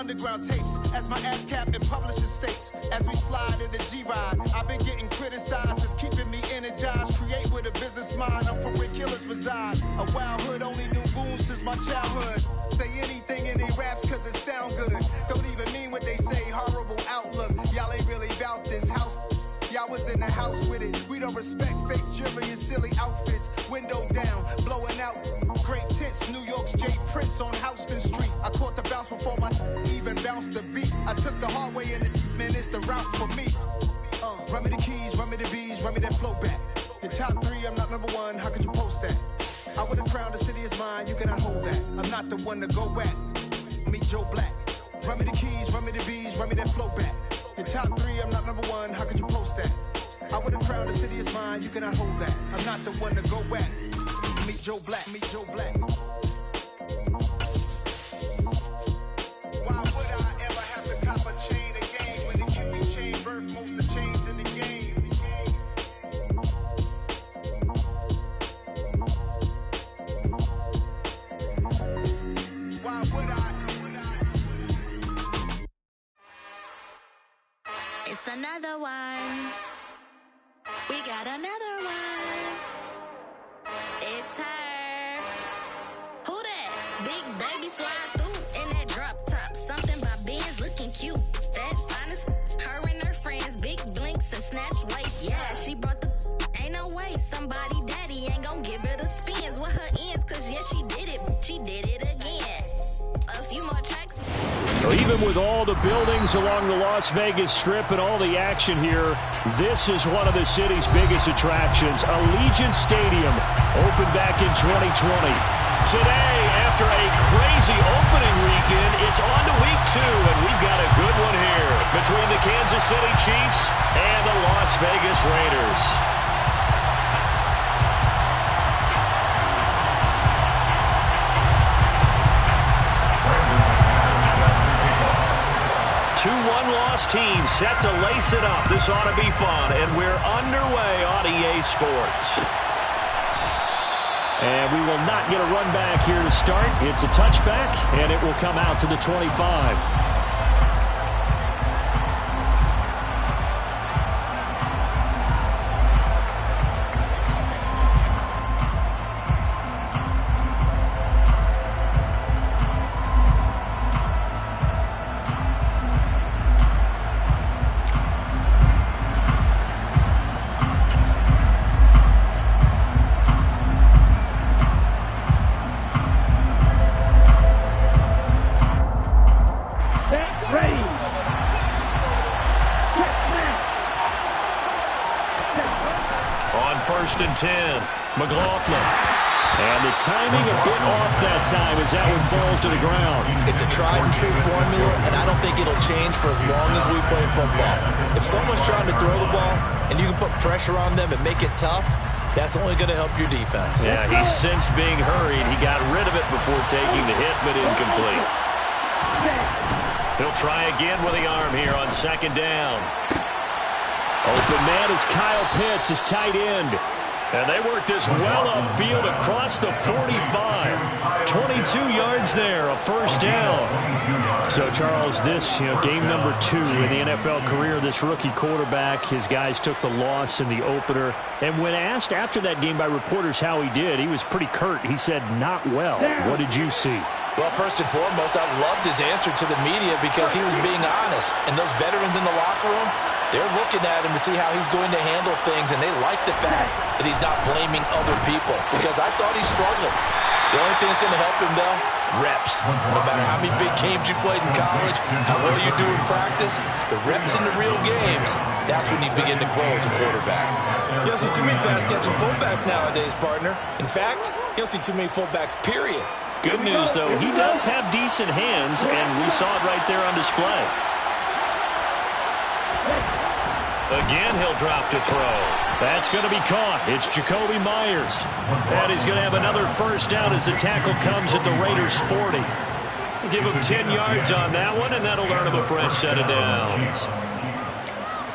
underground tapes as my ass capped in publishing states. As we slide in the G-Ride, I've been getting criticized as keeping me energized. Create with a business mind, I'm from where killers reside. A wild hood, only knew goons since my childhood. Say anything in they raps cause it sound good. Don't even mean what they say, horrible outlook. Y'all ain't really about this house. Y'all was in the house with it. We don't respect fake jewelry and silly outfits. Window down, blowing out great tits. New York's J. Prince on Houston Street. I caught the bounce before my even bounced the beat. I took the hard way in it, man, it's the route for me. Run me the keys, run me the bees, run me that flow back. In top 3, I'm not number 1, how could you post that? I would have crowned the city is mine, you cannot hold that. I'm not the one to go back. Meet Joe Black. Run me the keys, run me the bees, run me that flow back. In top 3, I'm not number 1, how could you post that? I would have crowned the city is mine, you cannot hold that. I'm not the one to go back. Meet Joe Black, meet Joe Black. Why would I ever have to cop a chain again when the QB chain birth most of the chains in the game? Why would I? It's another one. We got another one. It's her. Who that? Big baby slide through in that drop top. Something by Benz looking cute. That's honest. Her and her friends, big blinks and snatch waist. Yeah, she brought the. Ain't no way. Somebody daddy ain't gon' give her the spins with her ends. Cause yeah, she did it. She did it again. A few more tracks. So even with all the buildings along the Las Vegas Strip and all the action here, this is one of the city's biggest attractions. Allegiant Stadium opened back in 2020. Today, after a crazy opening weekend, it's on to week 2, and we've got a good one here between the Kansas City Chiefs and the Las Vegas Raiders. Two one-loss teams set to lace it up. This ought to be fun, and we're underway on EA Sports. And we will not get a run back here to start. It's a touchback, and it will come out to the 25. First and 10, McLaughlin. And the timing a bit off that time as that one falls to the ground. It's a tried and true formula, and I don't think it'll change for as long as we play football. If someone's trying to throw the ball and you can put pressure on them and make it tough, that's only going to help your defense. Yeah, he's since being hurried. He got rid of it before taking the hit, but incomplete. He'll try again with the arm here on second down. Open man is Kyle Pitts, his tight end. And they work this well upfield across the 45. 22 yards there, a first down. So, Charles, this, game number 2 in the NFL career, this rookie quarterback, his guys took the loss in the opener. And when asked after that game by reporters how he did, he was pretty curt. He said, not well. What did you see? Well, first and foremost, I loved his answer to the media because he was being honest. And those veterans in the locker room, they're looking at him to see how he's going to handle things, and they like the fact that he's not blaming other people because I thought he struggled. The only thing that's going to help him, though, reps. No matter how many big games you played in college, how well you do in practice, the reps in the real games, that's when you begin to grow as a quarterback. You don't see too many pass-catching fullbacks nowadays, partner. In fact, you don't see too many fullbacks, period. Good news, though, he does have decent hands, and we saw it right there on display. Again, he'll drop to throw. That's going to be caught. It's Jacoby Myers. And he's going to have another first down as the tackle comes at the Raiders' 40. Give him 10 yards on that one, and that'll earn him a fresh set of downs.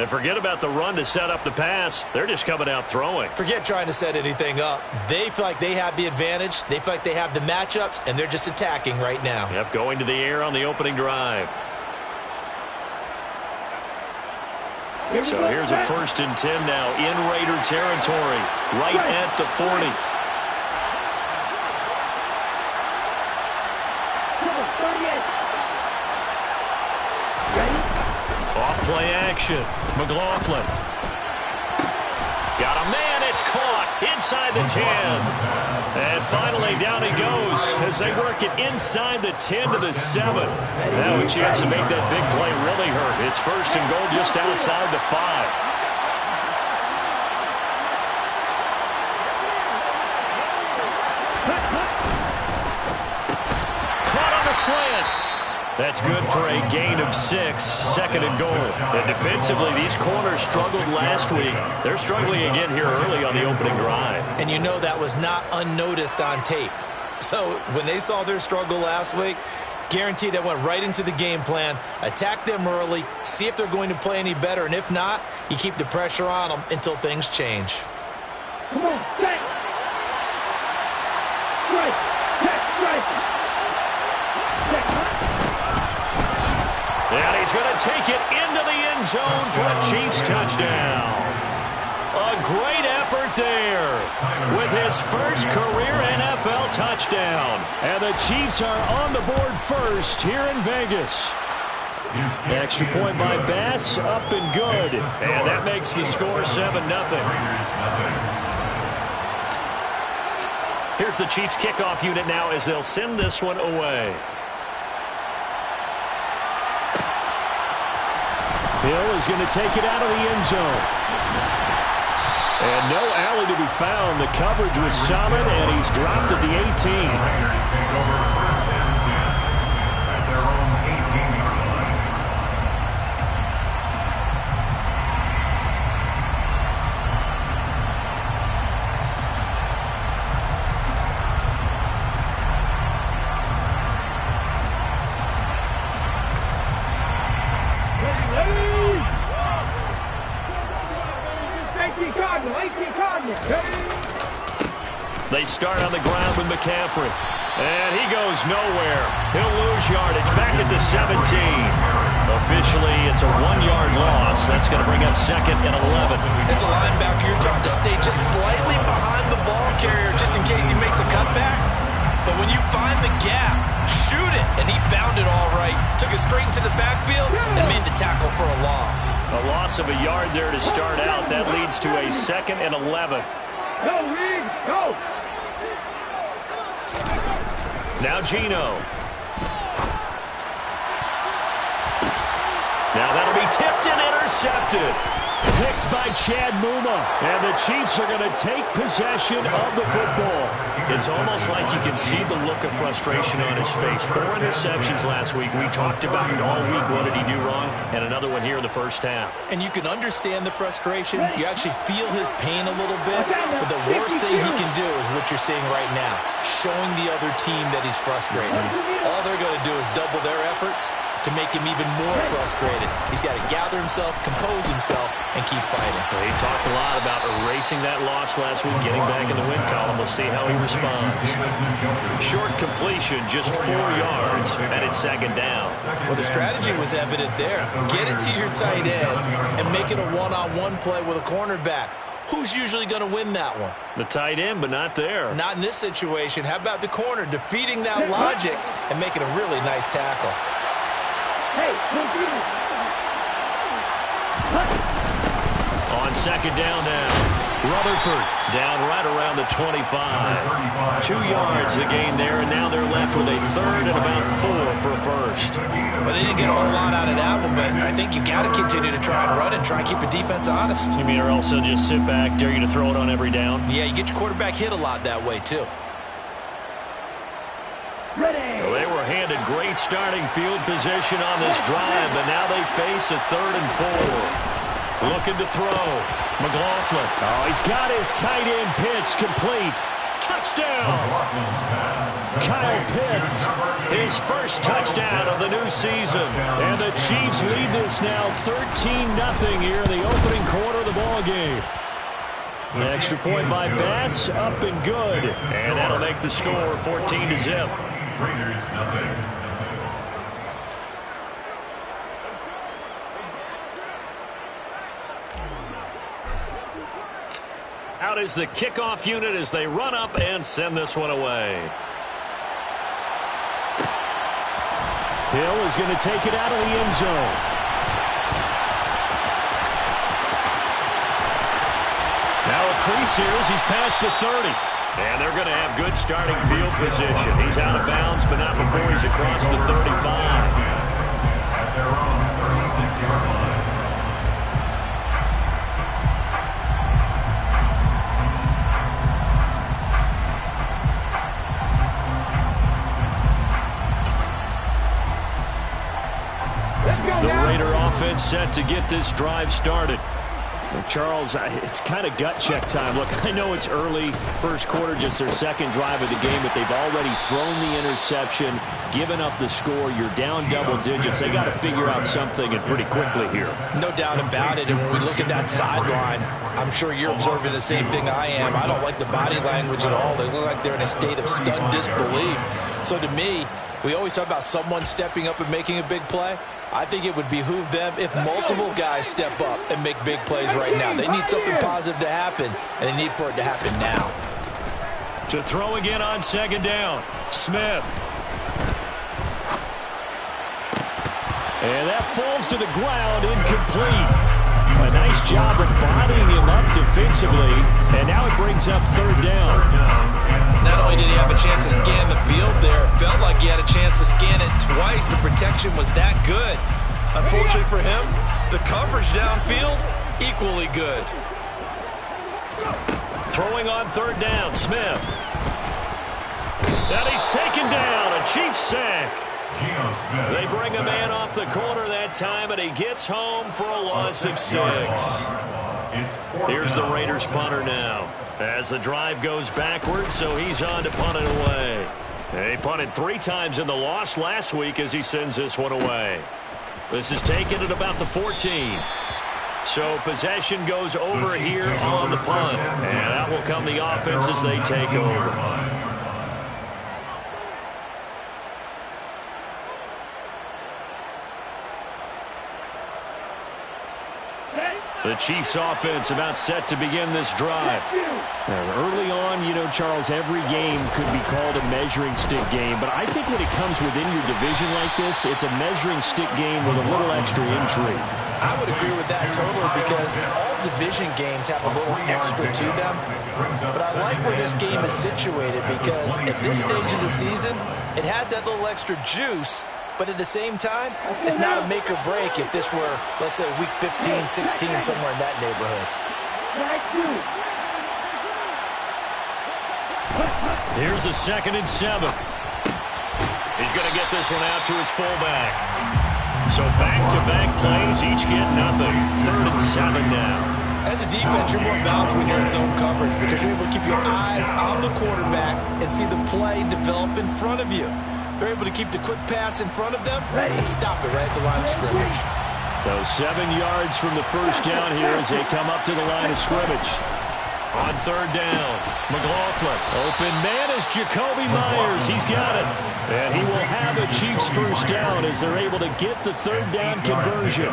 And forget about the run to set up the pass. They're just coming out throwing. Forget trying to set anything up. They feel like they have the advantage. They feel like they have the matchups, and they're just attacking right now. Yep, going to the air on the opening drive. So here's a 1st and 10 now in Raider territory, right at the 40. Off play action. McLaughlin. Got a man. It's caught inside the 10. And finally down he goes as they work it inside the 10 to the 7. Now a chance to make that big play really hurt. It's 1st and goal just outside the 5. Caught on the slant. That's good for a gain of 6, 2nd and goal. And defensively, these corners struggled last week. They're struggling again here early on the opening drive. And you know that was not unnoticed on tape. So when they saw their struggle last week, guaranteed that went right into the game plan. Attack them early, see if they're going to play any better. And if not, you keep the pressure on them until things change. Come on, set. Strike. Strike. And he's going to take it into the end zone for a Chiefs touchdown. A great effort there with his first career NFL touchdown. And the Chiefs are on the board first here in Vegas. Extra point by Bass, up and good. And that makes the score 7-0. Here's the Chiefs kickoff unit now as they'll send this one away. Hill is going to take it out of the end zone. And no alley to be found. The coverage was solid, and he's dropped at the 18. They start on the ground with McCaffrey. And he goes nowhere. He'll lose yardage back at the 17. Officially, it's a 1-yard loss. That's going to bring up 2nd and 11. As a linebacker, you're taught to stay just slightly behind the ball carrier just in case he makes a cutback. But when you find the gap, shoot it. And he found it all right. Took it straight into the backfield and made the tackle for a loss. A loss of a yard there to start out. That leads to a 2nd and 11. Go, Reed, go! Now Geno. Now that'll be tipped and intercepted. Picked by Chad Muma. And the Chiefs are going to take possession of the football. It's almost like you can see the look of frustration on his face. 4 interceptions last week. We talked about it all week. What did he do wrong? And another one here in the first half. And you can understand the frustration. You actually feel his pain a little bit. But the worst thing he can do is what you're seeing right now. Showing the other team that he's frustrated. All they're going to do is double their efforts to make him even more frustrated. He's got to gather himself, compose himself, and keep fighting. Well, he talked a lot about erasing that loss last week, getting back in the win column. We'll see how he responds. Short completion, just 4 yards, and it's 2nd down. Well, the strategy was evident there. Get it to your tight end and make it a one-on-one play with a cornerback. Who's usually going to win that one? The tight end, but not there. Not in this situation. How about the corner defeating that logic and making a really nice tackle? Hey, on 2nd down now. Rutherford down right around the 25. 2 yards the gain there, and now they're left with a 3rd and about 4 for a first. Well, they didn't get a whole lot out of that one, but I think you got to continue to try and run and try and keep the defense honest. You mean or else they'll just sit back, dare you to throw it on every down? Yeah, you get your quarterback hit a lot that way, too. Well, they were handed great starting field position on this drive, but now they face a 3rd and 4. Looking to throw. McLaughlin. Oh, he's got his tight end pitch complete. Touchdown! Kyle Pitts, his first touchdown of the new season. And the Chiefs lead this now 13-0 here in the opening quarter of the ball game. An extra point by Bass, up and good. And that'll make the score 14-0. Raiders, nothing. Out is the kickoff unit as they run up and send this one away. Hill is going to take it out of the end zone. Now a crease here as he's past the 30. And they're going to have good starting field position. He's out of bounds, but not before he's across the 35. At their own 36-yard line. The Raider offense set to get this drive started. Well, Charles, it's kind of gut check time. Look, I know it's early, first quarter, just their second drive of the game, but they've already thrown the interception, given up the score. You're down double digits. They got to figure out something, and pretty quickly here. No doubt about it. And when we look at that sideline, I'm sure you're observing the same thing I am. I don't like the body language at all. They look like they're in a state of stunned disbelief. So to me, we always talk about someone stepping up and making a big play. I think it would behoove them if multiple guys step up and make big plays right now. They need something positive to happen, and they need for it to happen now. To throw again on second down, Smith. And that falls to the ground, incomplete. A nice job of bodying him up defensively, and now it brings up third down. Not only did he have a chance to scan the field there, it felt like he had a chance to scan it twice. The protection was that good. Unfortunately for him, the coverage downfield, equally good. Throwing on third down, Smith. And he's taken down, a Chiefs sack. They bring a man off the corner that time, and he gets home for a loss of 6. Here's the Raiders punter now as the drive goes backwards, so he's on to punt it away. They punted 3 times in the loss last week as he sends this one away. This is taken at about the 14. So possession goes over here on the punt, and that will come the offense as they take over. The Chiefs offense about set to begin this drive. Early on, you know, Charles, every game could be called a measuring stick game, but I think when it comes within your division like this, it's a measuring stick game with a little extra intrigue. I would agree with that totally, because all division games have a little extra to them. But I like where this game is situated, because at this stage of the season, it has that little extra juice. But at the same time, it's not a make or break if this were, let's say, week 15, 16, somewhere in that neighborhood. Here's a 2nd and 7. He's going to get this one out to his fullback. So back-to-back plays, each get nothing. 3rd and 7 now. As a defense, you're more balanced when you're in zone coverage, because you're able to keep your eyes on the quarterback and see the play develop in front of you. They're able to keep the quick pass in front of them and stop it right at the line of scrimmage. So 7 yards from the first down here as they come up to the line of scrimmage. On 3rd down, McLaughlin. Open man is Jacoby Myers. He's got it. And he will have a Chiefs first down as they're able to get the 3rd down conversion.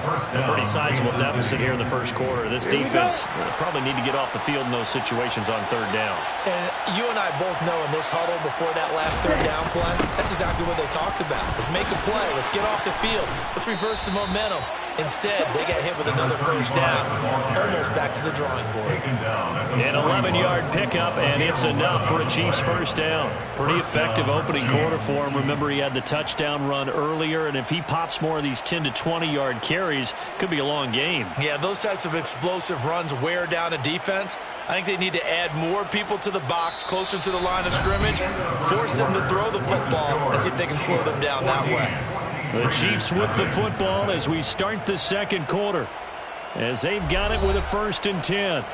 A pretty sizable deficit here in the first quarter. This defense will probably need to get off the field in those situations on 3rd down. And you and I both know in this huddle before that last 3rd down play, that's exactly what they talked about. Let's make a play. Let's get off the field. Let's reverse the momentum. Instead, they got hit with another first down, almost back to the drawing board. An 11-yard pickup, and it's enough for a Chiefs first down. Pretty effective opening quarter for him. Remember, he had the touchdown run earlier, and if he pops more of these 10 to 20-yard carries, could be a long game. Yeah, those types of explosive runs wear down a defense. I think they need to add more people to the box, closer to the line of scrimmage, force them to throw the football, and see if they can slow them down that way. The Chiefs with the football as we start the second quarter, as they've got it with a 1st and 10.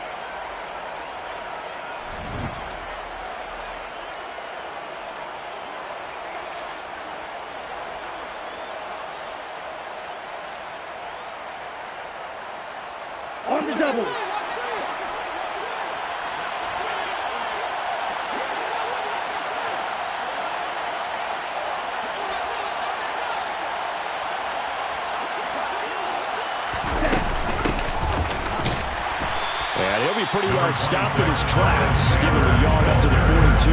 On the double. And he'll be pretty well stopped in his tracks, giving the yard up to the 42.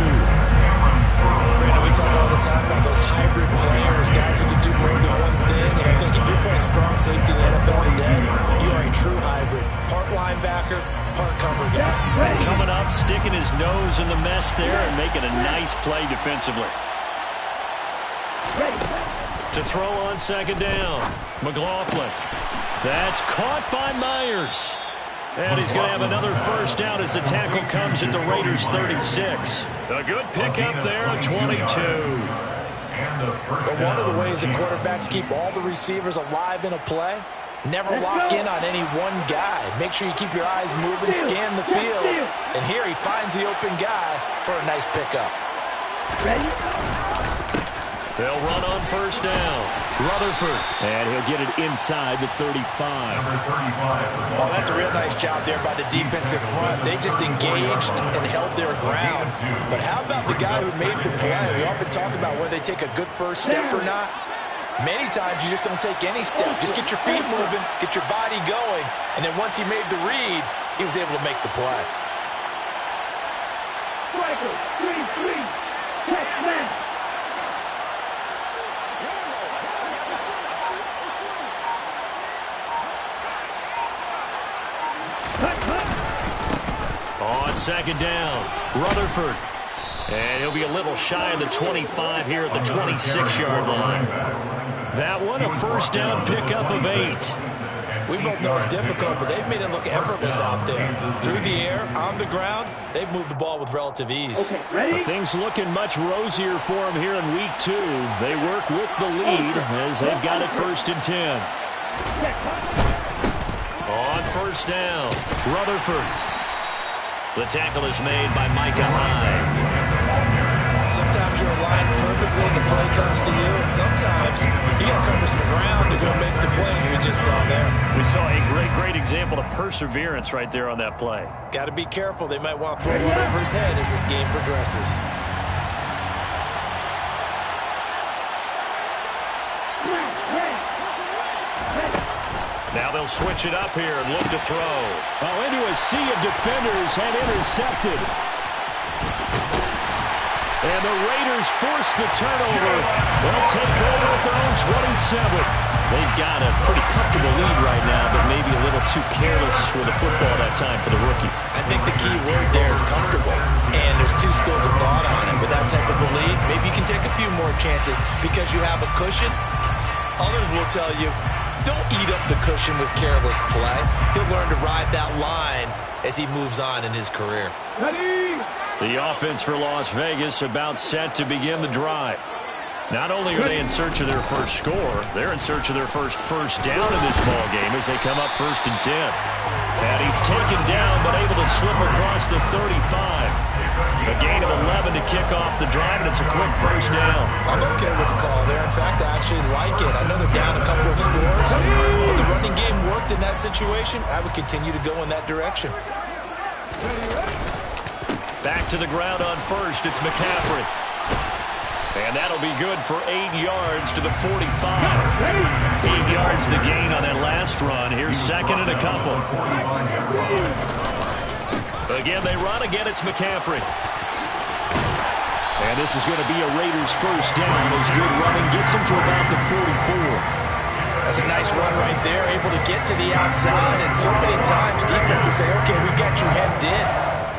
Brandon, we talk all the time about those hybrid players, guys who can do more than one thing. And I think if you're playing strong safety in the NFL today, you are a true hybrid. Part linebacker, part cover guy. Coming up, sticking his nose in the mess there and making a nice play defensively. To throw on second down, McLaughlin. That's caught by Myers. And he's going to have another first down as the tackle comes at the Raiders' 36. A good pickup there at 22. But one of the ways that quarterbacks keep all the receivers alive in a play, never lock in on any one guy. Make sure you keep your eyes moving, scan the field. And here he finds the open guy for a nice pickup. They'll run on first down. Rutherford. And he'll get it inside the 35. Oh, that's a real nice job there by the defensive front. They just engaged and held their ground. But how about the guy who made the play? We often talk about whether they take a good first step or not. Many times you just don't take any step. Just get your feet moving, get your body going, and then once he made the read, he was able to make the play. Striker, 3-3. Catch man. On second down, Rutherford. And he'll be a little shy of the 25 here at the 26-yard line. That one, a first down pickup of 8. We both know it's difficult, but they've made it look effortless out there. Through the air, on the ground, they've moved the ball with relative ease. Okay, ready? Things looking much rosier for them here in week 2. They work with the lead as they've got it 1st and 10. On first down, Rutherford. The tackle is made by Micah Hyde. Sometimes you're aligned perfectly and the play comes to you, and sometimes you got to cover some ground to go make the plays we just saw there. We saw a great example of perseverance right there on that play. Got to be careful. They might want to throw one over his head as this game progresses. Now they'll switch it up here and look to throw. Oh, into a sea of defenders and intercepted. And the Raiders force the turnover. They'll take over at their own 27. They've got a pretty comfortable lead right now, but maybe a little too careless with the football that time for the rookie. I think the key word there is comfortable. And there's two schools of thought on it. With that type of a lead, maybe you can take a few more chances because you have a cushion. Others will tell you, don't eat up the cushion with careless play. He'll learn to ride that line as he moves on in his career. Ready? The offense for Las Vegas about set to begin the drive. Not only are they in search of their first score, they're in search of their first down in this ball game as they come up 1st and 10. And he's taken down but able to slip across the 35. A gain of 11 to kick off the drive, and it's a quick first down. I'm okay with the call there. In fact, I actually like it. I know they're down a couple of scores, but the running game worked in that situation. I would continue to go in that direction. Back to the ground on first. It's McCaffrey. And that'll be good for 8 yards to the 45. 8 yards the gain on that last run. Here's second and a couple. Again, they run. Again, it's McCaffrey. And this is going to be a Raiders first down. As good running gets him to about the 44. That's a nice run right there, able to get to the outside. And so many times defenses say, okay, we got you hemmed in.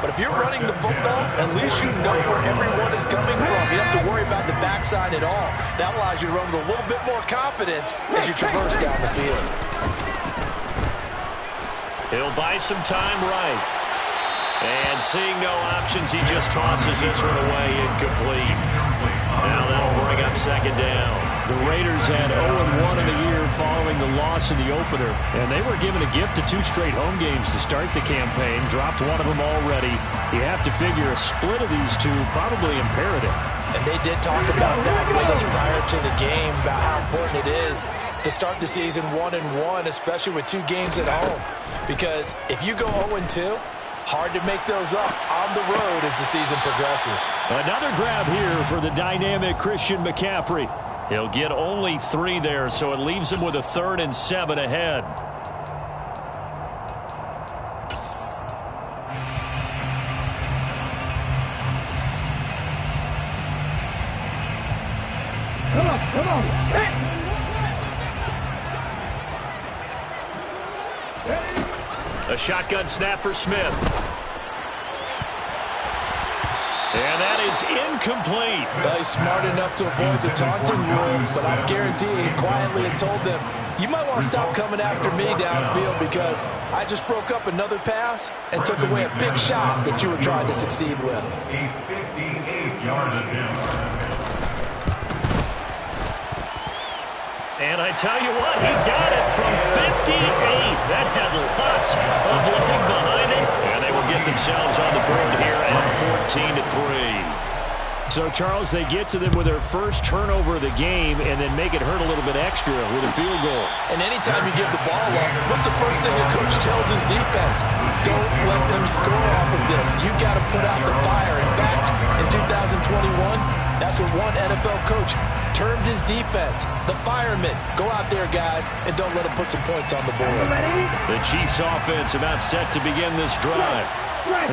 But if you're running the football, at least you know where everyone is coming from. You don't have to worry about the backside at all. That allows you to run with a little bit more confidence as you traverse down the field. He'll buy some time right. And seeing no options, he just tosses this one away incomplete. Now that'll bring up second down. The Raiders had 0-1 in the year following the loss in the opener, and they were given a gift of 2 straight home games to start the campaign. Dropped one of them already. You have to figure a split of these two probably imperative. And they did talk about that with us prior to the game, about how important it is to start the season 1-1, especially with 2 games at home. Because if you go 0-2, hard to make those up on the road as the season progresses. Another grab here for the dynamic Christian McCaffrey. He'll get only 3 there, so it leaves him with a 3rd and 7 ahead. Come on. Hey. A shotgun snap for Smith. And that is incomplete. Well, he's smart enough to avoid the taunting rule, but I'm guaranteeing he quietly has told them, you might want to stop coming after me downfield because I just broke up another pass and took away a big shot that you were trying to succeed with. A 58-yard attempt. And I tell you what, he's got it from 58. That had lots of leg behind it. And they will get themselves on the board here at 14-3. So, Charles, they get to them with their first turnover of the game and then make it hurt a little bit extra with a field goal. And anytime you give the ball up, what's the first thing a coach tells his defense? Don't let them score off of this. You've got to put out the fire. In fact, in 2021, that's what one NFL coach termed his defense, the firemen. Go out there, guys, and don't let them put some points on the board. The Chiefs offense about set to begin this drive.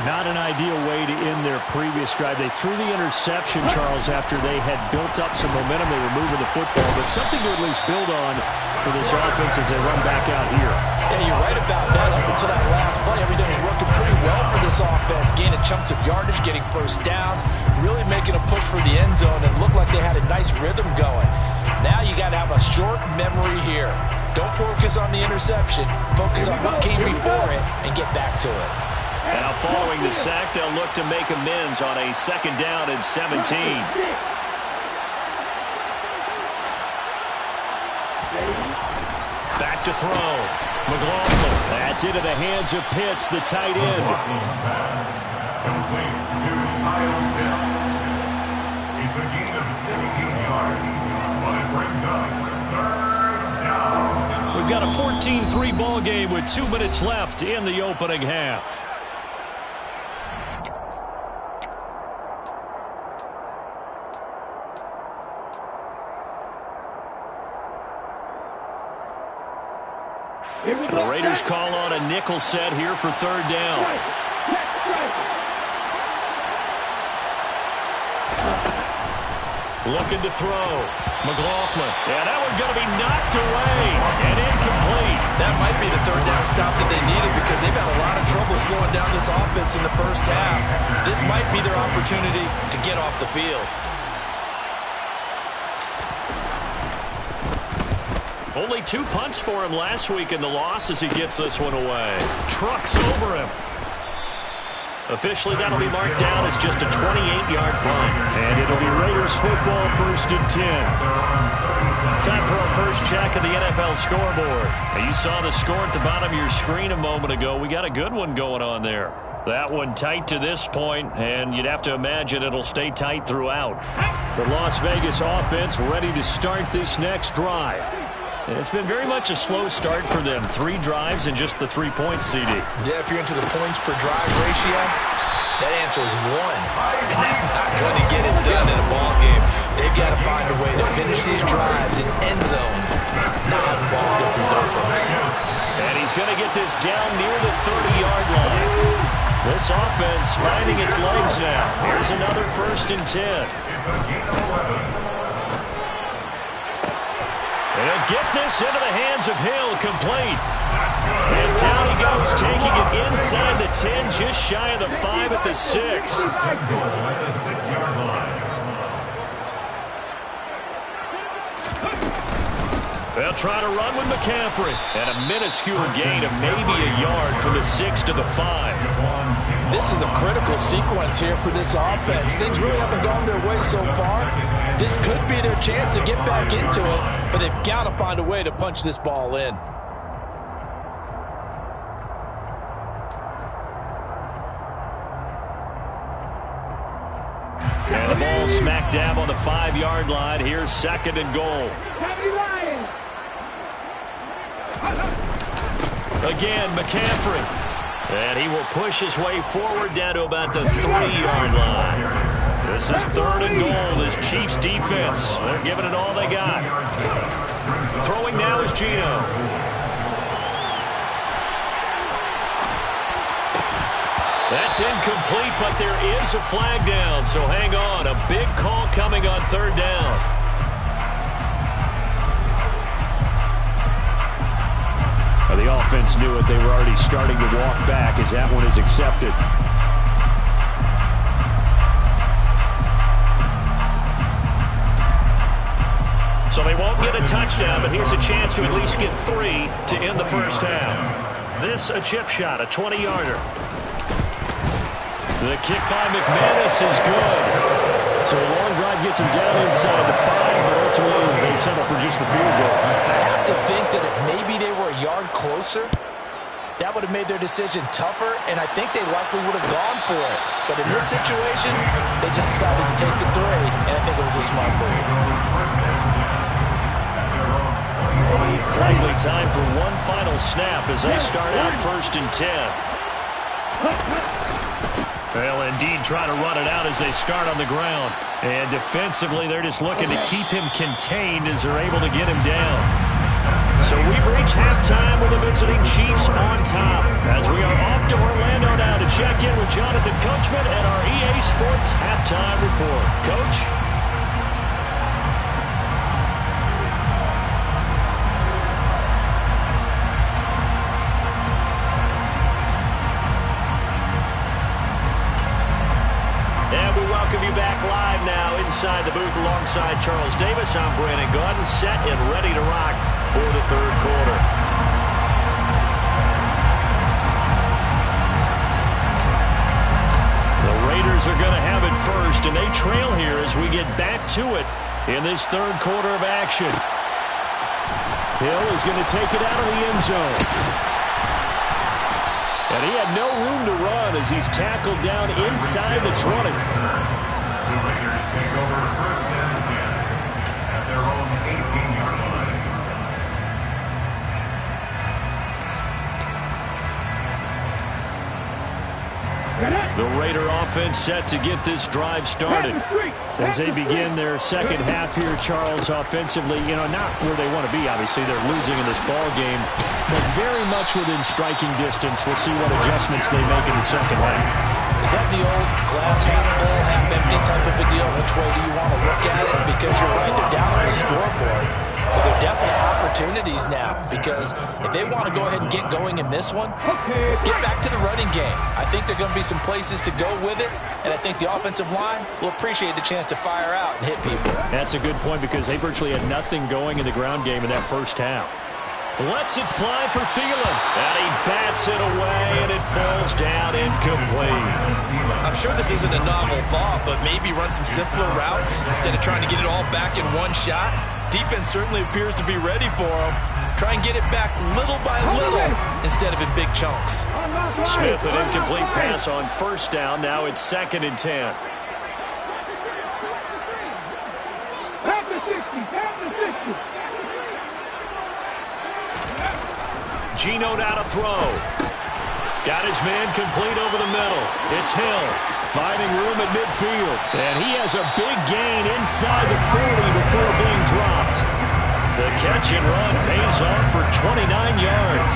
Not an ideal way to end their previous drive. They threw the interception, Charles, after they had built up some momentum. They were moving the football, but something to at least build on for this offense as they run back out here. Yeah, you're right about that. Up until that last play, everything was working pretty well for this offense, gaining chunks of yardage, getting first downs, really making a push for the end zone, and looked like they had a nice rhythm going. Now you got to have a short memory here. Don't focus on the interception. Focus on what came before it and get back to it. Now following the sack, they'll look to make amends on a 2nd down and 17. Back to throw. McLaughlin. That's into the hands of Pitts, the tight end. McLaughlin's pass complete to Kyle Pitts. It's a gain of 16 yards, but it brings up 3rd down. We've got a 14-3 ball game with 2 minutes left in the opening half. The Raiders call on a nickel set here for 3rd down. Looking to throw. McLaughlin. Yeah, that one's going to be knocked away and incomplete. That might be the 3rd down stop that they needed because they've had a lot of trouble slowing down this offense in the first half. This might be their opportunity to get off the field. Only 2 punts for him last week in the loss as he gets this one away. Trucks over him. Officially, that'll be marked down as just a 28-yard punt. And it'll be Raiders football 1st and 10. Time for our first check of the NFL scoreboard. You saw the score at the bottom of your screen a moment ago. We got a good one going on there. That one tight to this point, and you'd have to imagine it'll stay tight throughout. The Las Vegas offense ready to start this next drive. It's been very much a slow start for them. 3 drives and just the 3-point CD. Yeah, if you're into the points per drive ratio, that answer is 1. And that's not going to get it done in a ball game. They've got to find a way to finish these drives in end zones, not having balls go through their first. And he's going to get this down near the 30-yard line. This offense finding its legs now. Here's another 1st and 10. It's a gain of 11. And he'll get this into the hands of Hill, complete. And down he goes, taking it inside the 10, just shy of the 5 at the 6. At the 6-yard line. They'll try to run with McCaffrey. And a minuscule gain of maybe a yard from the 6 to the 5. This is a critical sequence here for this offense. Things really haven't gone their way so far. This could be their chance to get back into it, but they've got to find a way to punch this ball in. And the ball smack dab on the 5-yard line. Here's 2nd and goal. Again, McCaffrey. And he will push his way forward down to about the 3-yard line. This is 3rd and goal. This Chiefs defense, they're giving it all they got. Throwing now is Geno. That's incomplete, but there is a flag down, so hang on. A big call coming on 3rd down. Well, the offense knew it. They were already starting to walk back as that one is accepted. So they won't get a touchdown, but here's a chance to at least get 3 to end the first half. This a chip shot, a 20-yarder. The kick by McManus is good. So a long drive gets him down inside the 5, but ultimately they settle for just the field goal. I have to think that if maybe they were a yard closer, that would have made their decision tougher, and I think they likely would have gone for it. But in this situation, they just decided to take the 3, and I think it was a smart move. Likely time for one final snap as they start out 1st and 10. They'll indeed try to run it out as they start on the ground. And defensively, they're just looking to keep him contained as they're able to get him down. So we've reached halftime with the visiting Chiefs on top. As we are off to Orlando now to check in with Jonathan Coachman and our EA Sports Halftime Report. Coach? Back live now inside the booth alongside Charles Davis. I'm Brandon Gaudin, set and ready to rock for the 3rd quarter. The Raiders are going to have it first, and they trail here as we get back to it in this 3rd quarter of action. Hill is going to take it out of the end zone. And he had no room to run as he's tackled down inside the 20. The Raiders take over 1st and 10 at their own 18-yard line. The Raider offense set to get this drive started. As they begin their 2nd half here, Charles, offensively, not where they want to be, obviously. They're losing in this ball game, but very much within striking distance. We'll see what adjustments they make in the 2nd half. Is that the old glass half full, half empty type of a deal? Which way do you want to look at it? Because you're right, they're down on the scoreboard. But there are definitely opportunities now, because if they want to go ahead and get going in this one, get back to the running game. I think there are going to be some places to go with it, and I think the offensive line will appreciate the chance to fire out and hit people. That's a good point, because they virtually had nothing going in the ground game in that 1st half. Lets it fly for Thielen, and he bats it away, and it falls down incomplete. I'm sure this isn't a novel thought, but maybe run some simpler routes instead of trying to get it all back in one shot. Defense certainly appears to be ready for him. Try and get it back little by little instead of in big chunks. Smith, an incomplete pass on 1st down. Now it's 2nd and 10. Half the 60. Geno now to throw. Got his man complete over the middle. It's Hill finding room at midfield. And he has a big gain inside the 40 before being dropped. The catch and run pays off for 29 yards.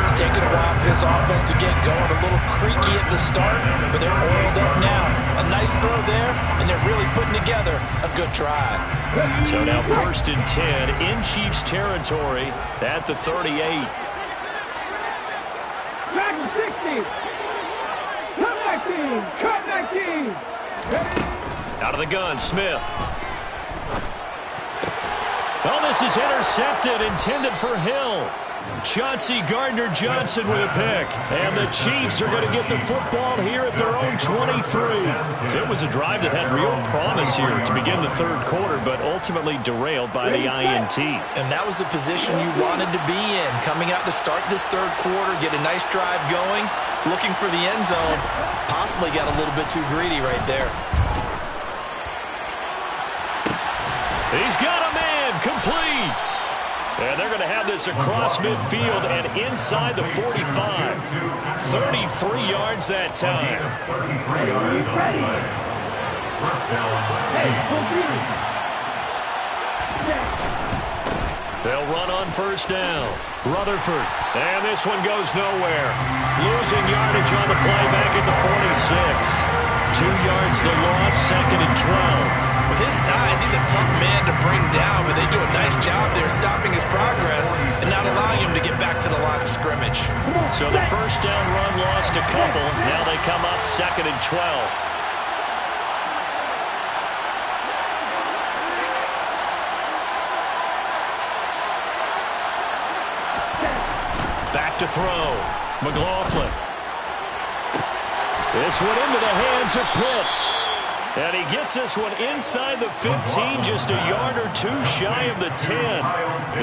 It's taken a while for this offense to get going. A little creaky at the start, but they're oiled up now. A nice throw there, and they're really putting together a good drive. So now 1st and 10 in Chiefs territory at the 38. Back to 60. Cut 19. Out of the gun, Smith. Well, this is intercepted, intended for Hill. Chauncey Gardner-Johnson with a pick. And the Chiefs are going to get the football here at their own 23. So it was a drive that had real promise here to begin the 3rd quarter, but ultimately derailed by the INT. And that was the position you wanted to be in. Coming out to start this 3rd quarter, get a nice drive going, looking for the end zone. Possibly got a little bit too greedy right there. He's got a man, complete. And they're going to have this across midfield and inside the 45. 33 yards that time. 33 yards on the play. First down. They'll run on first down. Rutherford. And this one goes nowhere. Losing yardage on the play back at the 46. 2 yards the loss, 2nd and 12. With his size, he's a tough man to bring down, but they do a nice job there stopping his progress and not allowing him to get back to the line of scrimmage. So the first down run lost a couple. Now they come up 2nd and 12. Back to throw. McLaughlin. This one into the hands of Pitts. And he gets this one inside the 15, just a yard or two shy of the 10.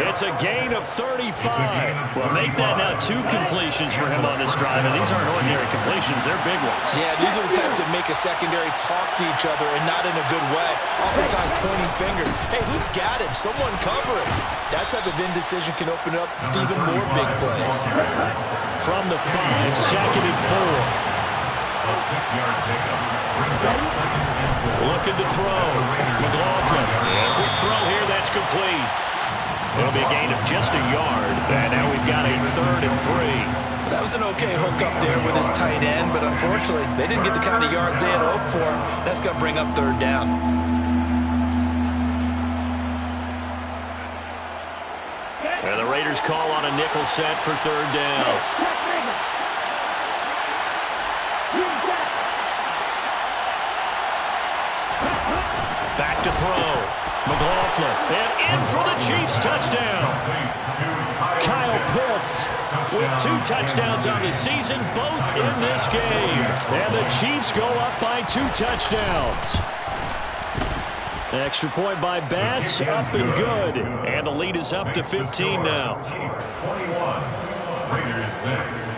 It's a gain of 35. Well, make that now 2 completions for him on this drive, and these aren't ordinary completions. They're big ones. Yeah, these are the types that make a secondary talk to each other and not in a good way. Oftentimes pointing fingers. Hey, who's got him? Someone cover him. That type of indecision can open up to even more big plays. From the 5, 2nd and 4. A 6-yard pickup. Looking to throw. McLaughlin. And quick throw here. That's complete. It'll be a gain of just a yard. And now we've got a 3rd and 3. That was an okay hook up there with his tight end, but unfortunately, they didn't get the kind of yards they had hoped for. That's going to bring up 3rd down. And the Raiders call on a nickel set for 3rd down. Back to throw. McLaughlin. And in for the Chiefs touchdown. Kyle Pitts with 2 touchdowns on the season, both in this game. And the Chiefs go up by 2 touchdowns. Extra point by Bass, up and good. And the lead is up to 15 now. Chiefs 21, Raiders 6.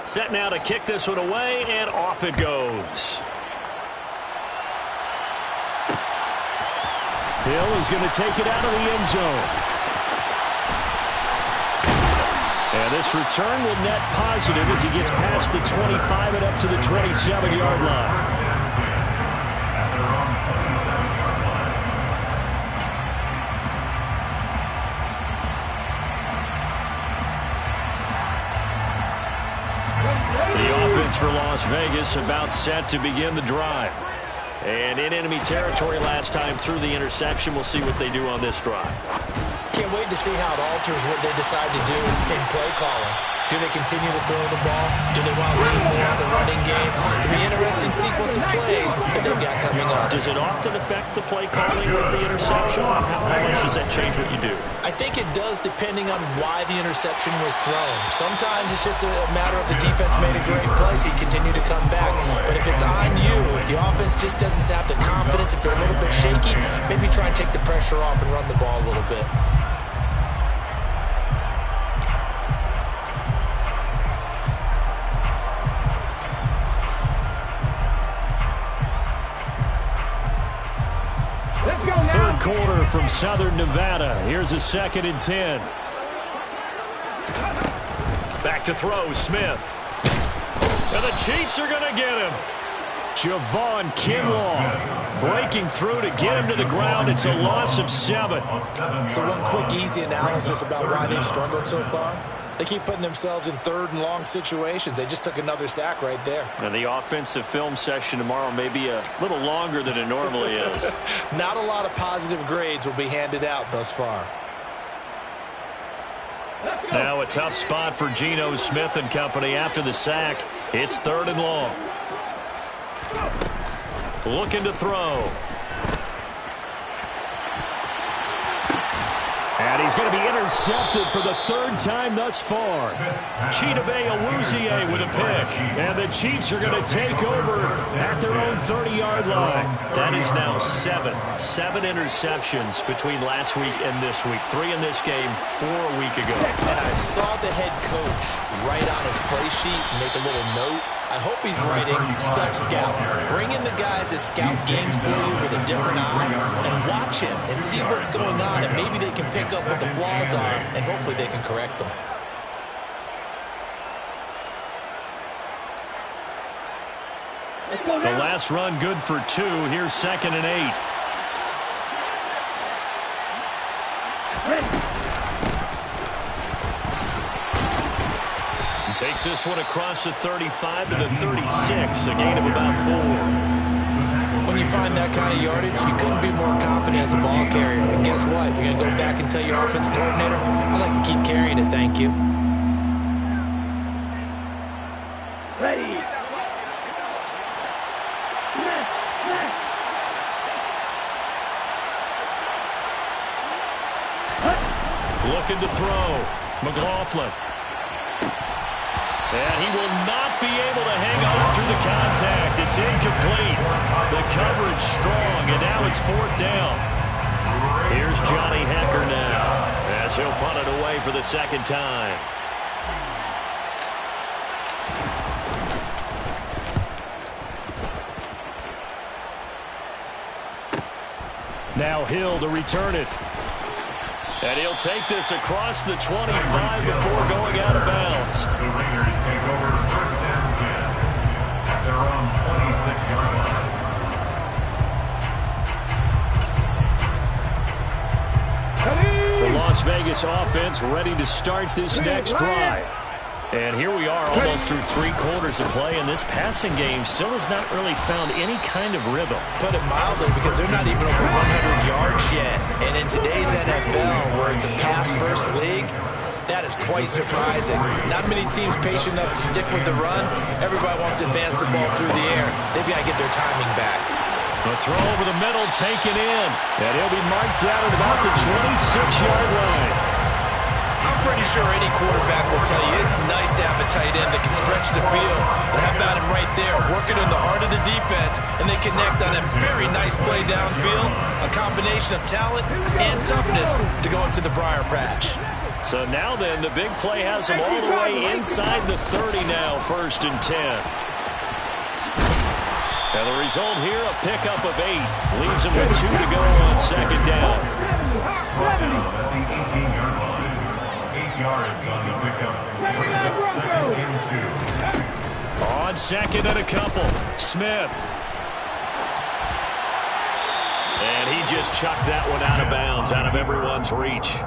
Set now to kick this one away, and off it goes. Hill is going to take it out of the end zone. And this return will net positive as he gets past the 25 and up to the 27-yard line. For Las Vegas, about set to begin the drive. And in enemy territory last time through the interception. We'll see what they do on this drive. Can't wait to see how it alters what they decide to do in play calling. Do they continue to throw the ball? Do they want to lean more on the running game? It'll be an interesting sequence of plays that they've got coming up. Does it often affect the play calling with the interception? How much does that change what you do? I think it does, depending on why the interception was thrown. Sometimes it's just a matter of the defense made a great play, so you continue to come back. But if it's on you, if the offense just doesn't have the confidence, if they're a little bit shaky, maybe try and take the pressure off and run the ball a little bit. Third quarter from Southern Nevada. Here's a 2nd and 10. Back to throw, Smith. And the Chiefs are going to get him. Javon Kinlaw breaking through to get him to the ground. It's a loss of 7. So one quick, easy analysis about why they've struggled so far. They keep putting themselves in 3rd and long situations. They just took another sack right there. And the offensive film session tomorrow may be a little longer than it normally is. Not a lot of positive grades will be handed out thus far. Now a tough spot for Geno Smith and company after the sack. It's 3rd and long. Looking to throw. And he's going to be intercepted for the 3rd time thus far. Chidobe Awuzie with a pick. And the Chiefs are going to take over at their own 30-yard line. That is now 7. 7 interceptions between last week and this week. 3 in this game, 4 a week ago. And I saw the head coach write on his play sheet and make a little note. I hope he's writing self-scout. Bring in the guys that scout games for you with a different eye and watch him and see what's going on, and maybe they can pick up what the flaws are, and hopefully they can correct them. The last run good for 2. Here's 2nd and 8. Takes this one across the 35 to the 36, a gain of about 4. When you find that kind of yardage, you couldn't be more confident as a ball carrier. And guess what? You're going to go back and tell your offensive coordinator, I'd like to keep carrying it, thank you. Ready. Looking to throw. McLaughlin. And he will not be able to hang on through the contact. It's incomplete. The coverage strong, and now it's 4th down. Here's Johnny Hecker now, as he'll punt it away for the 2nd time. Now Hill to return it. And he'll take this across the 25 before going out of bounds. The Raiders take over 1st and 10 at their own 26-yard line. The Las Vegas offense ready to start this next drive. And here we are almost through 3 quarters of play, and this passing game still has not really found any kind of rhythm. Put it mildly, because they're not even over 100 yards yet. And in today's NFL, where it's a pass-first league, that is quite surprising. Not many teams patient enough to stick with the run. Everybody wants to advance the ball through the air. They've got to get their timing back. The throw over the middle taken in, and he'll be marked out at about the 26-yard line. I'm pretty sure any quarterback will tell you it's nice to have a tight end that can stretch the field. And how about him right there, working in the heart of the defense, and they connect on a very nice play downfield, a combination of talent and toughness to go into the briar patch. So now then, the big play has him all the way inside the 30 now, 1st and 10. And the result here, a pickup of 8. Leaves him with 2 to go on 2nd down. Brought down at the 18-yard line. 8 yards on the pickup. Brings up 2nd and 2. On 2nd and a couple. Smith. And he just chucked that one out of bounds, out of everyone's reach.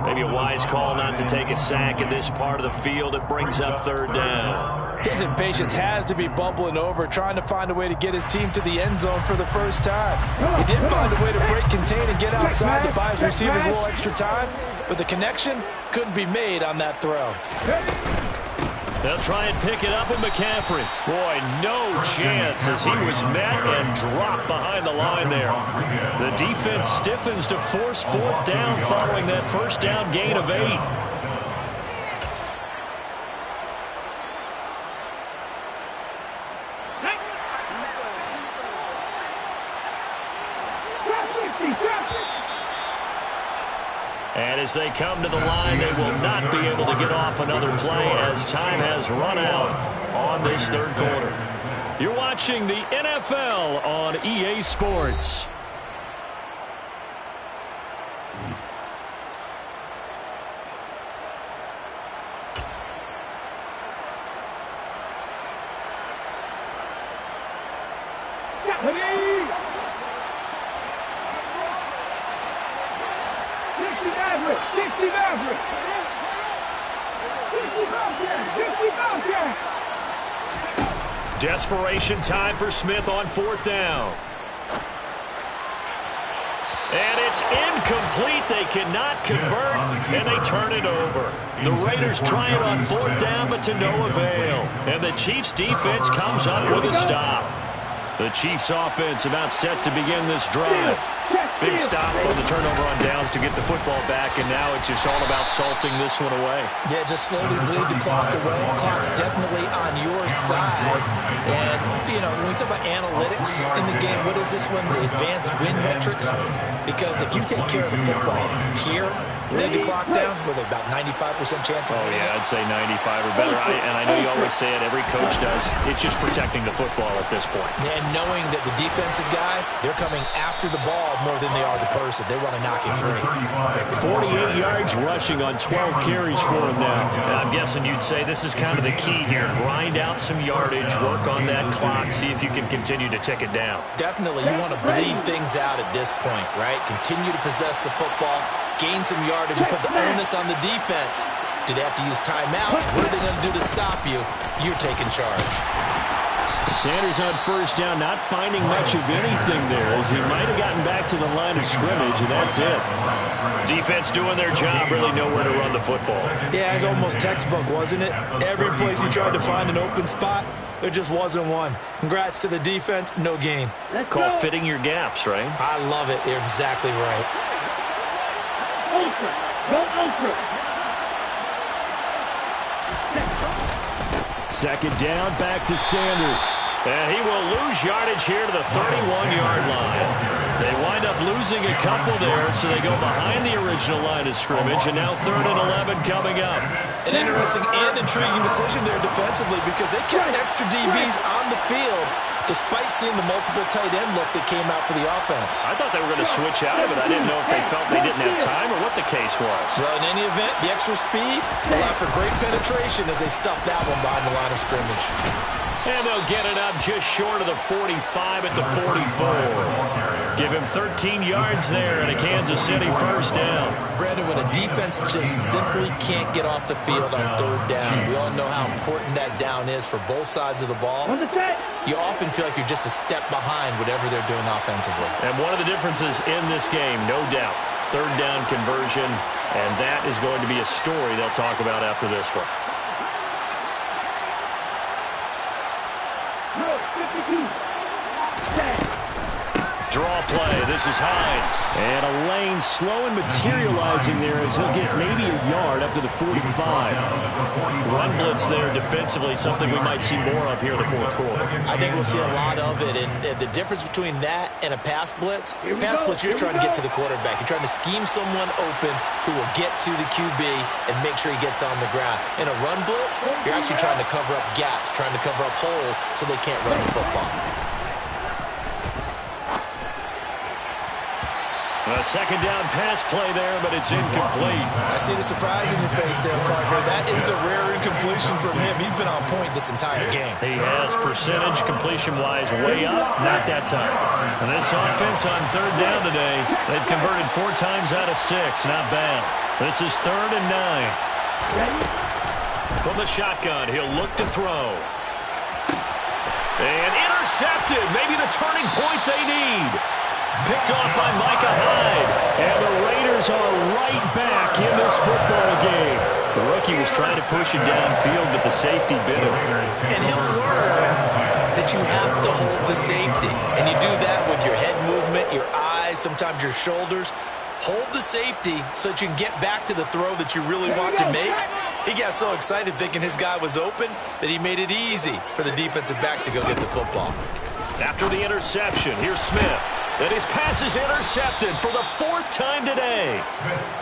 Maybe a wise call not to take a sack in this part of the field. It brings up 3rd down. His impatience has to be bubbling over, trying to find a way to get his team to the end zone for the first time. He did find a way to break contain and get outside to buy his receivers a little extra time, but the connection couldn't be made on that throw. They'll try and pick it up with McCaffrey. Boy, no chance as he was met and dropped behind the line there. The defense stiffens to force 4th down following that 1st down gain of 8. And as they come to the line, they will not be able to get off another play as time has run out on this 3rd quarter. You're watching the NFL on EA Sports. Desperation time for Smith on 4th down. And it's incomplete. They cannot convert, and they turn it over. The Raiders try it on 4th down, but to no avail. And the Chiefs' defense comes up with a stop. The Chiefs' offense about set to begin this drive. Big stop on the turnover on downs to get the football back, and now it's just all about salting this one away. Yeah, just slowly bleed the clock away. Clock's definitely on your side. And, you know, when we talk about analytics in the game, what is this one? The advanced win metrics? Because if you take care of the football here, bleed the clock down, with about 95% chance of winning. Yeah, I'd say 95 or better. And I know you always say it, every coach does. It's just protecting the football at this point. And knowing that the defensive guys, they're coming after the ball more than they are the person. They want to knock it free. 48 yards rushing on 12 carries for him now. And I'm guessing you'd say this is kind of the key here. Grind out some yardage, work on that clock, see if you can continue to tick it down. Definitely. You want to bleed things out at this point, right? Continue to possess the football, gain some yardage, and put the onus on the defense. Do they have to use timeouts? What are they going to do to stop you? You're taking charge. Sanders on first down, not finding much of anything there, as he might have gotten back to the line of scrimmage, and that's it. Defense doing their job, really nowhere to run the football. Yeah, it's almost textbook, wasn't it? Every place he tried to find an open spot, there just wasn't one. Congrats to the defense, no gain. Call fitting your gaps, right? I love it. You're exactly right. Ultra. Go ultra. Second down, back to Sanders. And he will lose yardage here to the 31-yard line. They wind up losing a couple there, so they go behind the original line of scrimmage, and now 3rd and 11 coming up. An interesting and intriguing decision there defensively, because they kept extra DBs on the field despite seeing the multiple tight end look that came out for the offense. I thought they were going to switch out of it. I didn't know if they felt they didn't have time or what the case was. Well, in any event, the extra speed allowed for great penetration as they stuffed that one behind the line of scrimmage. And they'll get it up just short of the 45 at the 44. Give him 13 yards there and a Kansas City first down. Brandon, when a defense just simply can't get off the field on 3rd down, we all know how important that down is for both sides of the ball. You often feel like you're just a step behind whatever they're doing offensively. And one of the differences in this game, no doubt, 3rd down conversion, and that is going to be a story they'll talk about after this one. Draw play. This is Hines. And a lane slow and materializing there as he'll get maybe a yard up to the 45. Run blitz there defensively, something we might see more of here in the 4th quarter. I think we'll see a lot of it. And the difference between that and a pass blitz, you're just trying to get to the quarterback. You're trying to scheme someone open who will get to the QB and make sure he gets on the ground. In a run blitz, you're actually trying to cover up gaps, trying to cover up holes so they can't run the football. A second down pass play there, but it's incomplete. I see the surprise in your face there, partner. That is a rare incompletion from him. He's been on point this entire game. He has percentage completion-wise way up, not that time. And this offense on 3rd down today, they've converted 4 times out of 6. Not bad. This is 3rd and 9. From the shotgun, he'll look to throw. And intercepted. Maybe the turning point they need. Picked off by Micah Hyde. And the Raiders are right back in this football game. The rookie was trying to push it downfield, but the safety bit him. And he'll learn that you have to hold the safety. And you do that with your head movement, your eyes, sometimes your shoulders. Hold the safety so that you can get back to the throw that you really want to make. He got so excited thinking his guy was open that he made it easy for the defensive back to go get the football. After the interception, here's Smith. And his pass is intercepted for the 4th time today.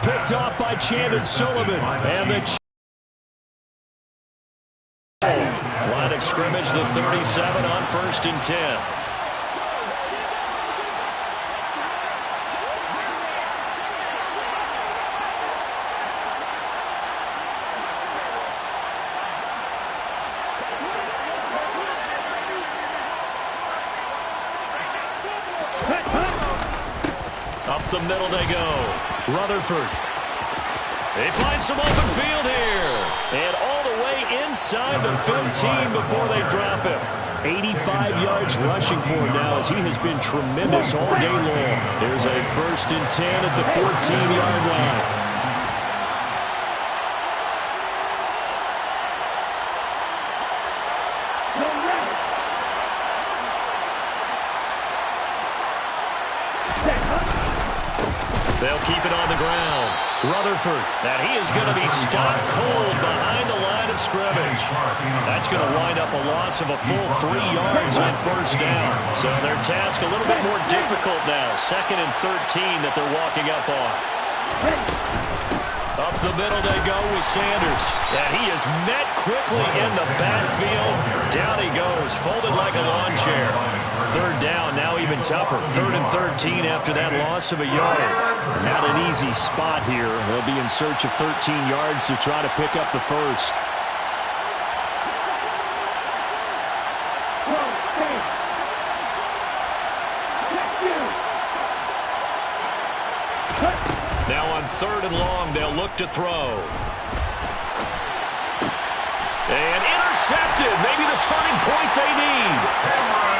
Picked off by Chandon Sullivan. And the line of scrimmage, the 37 on 1st and 10. Up the middle they go. Rutherford. They find some open field here. And all the way inside the 15 before they drop him. 85 yards rushing for him now as he has been tremendous all day long. There's a 1st and 10 at the 14-yard line. They'll keep it on the ground. Rutherford, and he is going to be stopped cold behind the line of scrimmage. That's going to wind up a loss of a full 3 yards on first down. So their task a little bit more difficult now. 2nd and 13 that they're walking up on. Up the middle they go with Sanders. And he is met quickly in the backfield. Down he goes, folded like a lawn chair. 3rd down, now even tougher. 3rd and 13 after that loss of a yard. Not an easy spot here. They'll be in search of 13 yards to try to pick up the first. Now on 3rd and long, they'll look to throw. And intercepted. Maybe the turning point they need.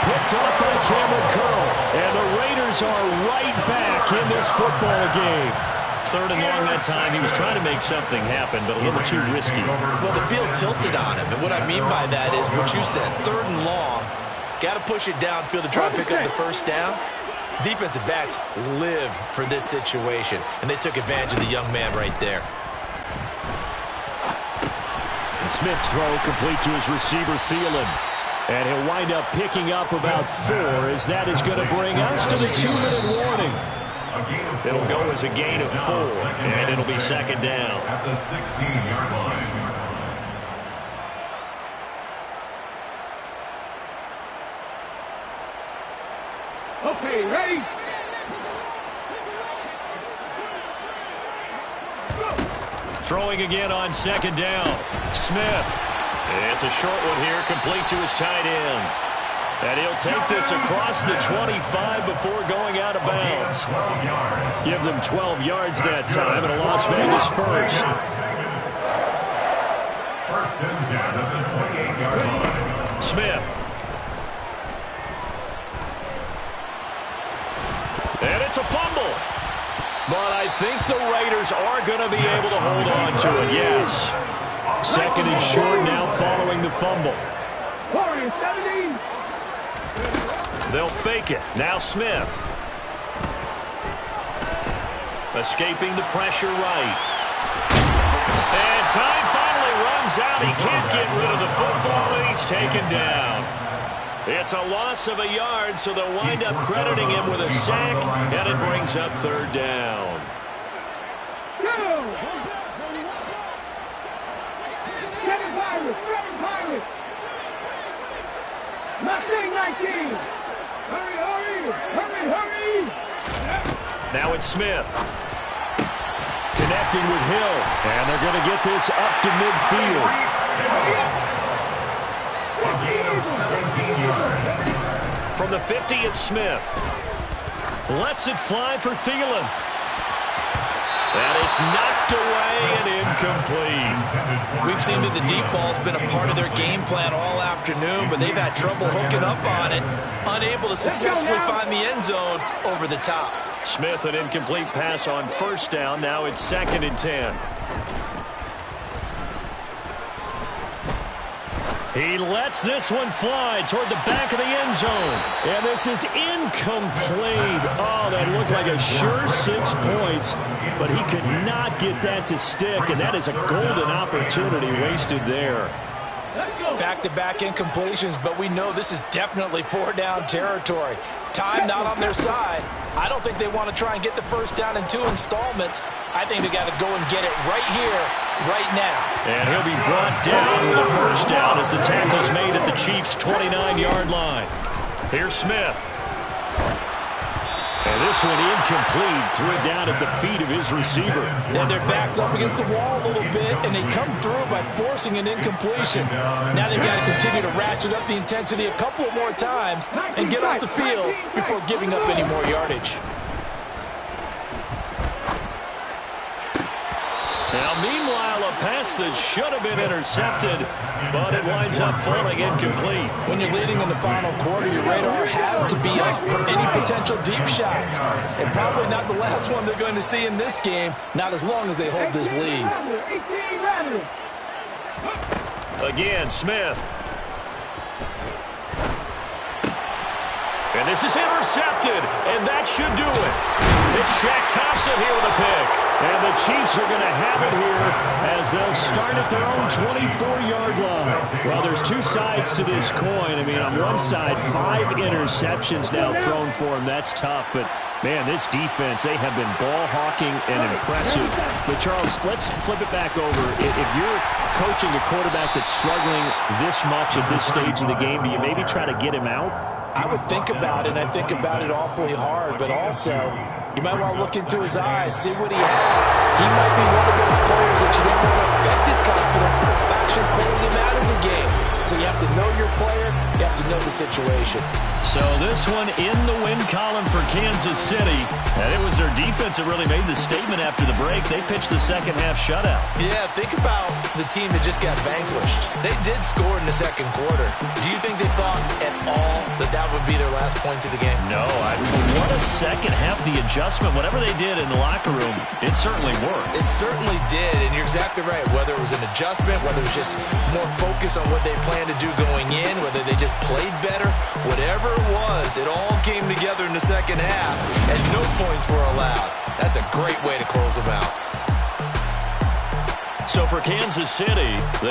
Picked up by Cameron Curl. And the Raiders are right back in this football game. 3rd and long that time. He was trying to make something happen, but a little too risky. Well, the field tilted on him. And what I mean by that is what you said. 3rd and long. Got to push it downfield to try and pick up the first down. Defensive backs live for this situation, and they took advantage of the young man right there. And Smith's throw complete to his receiver, Thielen. And he'll wind up picking up about 4, as that is going to bring us to the 2-minute warning. It'll go as a gain of 4, and it'll be 2nd down. At the 16-yard line. Okay, ready? Throwing again on 2nd down. Smith. It's a short one here, complete to his tight end. And he'll take this across the 25 before going out of bounds. Give them 12 yards that time, and a Las Vegas first. First and 10 at the 28-yard line. Smith. And it's a fumble. But I think the Raiders are going to be able to hold on to it, yes. 2nd and short now following the fumble. They'll fake it. Now Smith. Escaping the pressure right. And time finally runs out. He can't get rid of the football, and he's taken down. It's a loss of a yard, so they'll wind up crediting him with a sack, and it brings up 3rd down. Now it's Smith. Connecting with Hill, and they're going to get this up to midfield. A gain of 17 yards. From the 50, it's Smith. Lets it fly for Thielen. And it's knocked away and incomplete. We've seen that the deep ball's been a part of their game plan all afternoon, but they've had trouble hooking up on it, unable to successfully find the end zone over the top. Smith, an incomplete pass on 1st down. Now it's 2nd and 10. He lets this one fly toward the back of the end zone. And this is incomplete. Oh, that looked like a sure 6 points. But he could not get that to stick. And that is a golden opportunity wasted there. Back-to-back incompletions, but we know this is definitely 4-down territory. Time not on their side. I don't think they want to try and get the first down in 2 installments. I think they got to go and get it right here, right now. And he'll be brought down with a first down as the tackle's made at the Chiefs' 29-yard line. Here's Smith. And this one incomplete. Threw it down at the feet of his receiver. And their back's up against the wall a little bit, and they come through by forcing an incompletion. Now they've got to continue to ratchet up the intensity a couple of more times and get off the field before giving up any more yardage. Now, meanwhile, a pass that should have been intercepted, but it winds up falling incomplete. When you're leading in the final quarter, your radar has to be up for any potential deep shots. And probably not the last one they're going to see in this game, not as long as they hold this lead. Again, Smith. And this is intercepted, and that should do it. It's Shaq Thompson here with a pick. And the Chiefs are going to have it here as they'll start at their own 24-yard line. Well, there's two sides to this coin. I mean, on one side, 5 interceptions now thrown for him. That's tough, but man, this defense, they have been ball hawking and impressive. But, Charles, let's flip it back over. If you're coaching a quarterback that's struggling this much at this stage of the game, do you maybe try to get him out? I would think about it, and I think about it awfully hard, but also you might want to look into his eyes, see what he has. He might be one of those players that you don't want to affect his confidence by actually pulling him out of the game. So you have to know your player, you have to know the situation. So this one in the win column for Kansas City. And it was their defense that really made the statement after the break. They pitched the second half shutout. Yeah, think about the team that just got vanquished. They did score in the second quarter. Do you think they thought at all that that would be their last points of the game? No. What a second half. The adjustment, whatever they did in the locker room, it certainly worked. It certainly did, and you're exactly right. Whether it was an adjustment, whether it was just more focus on what they planned to do going in, whether they just played better, whatever it was, it all came together in the second half, and no points were allowed. That's a great way to close them out. So for Kansas City, they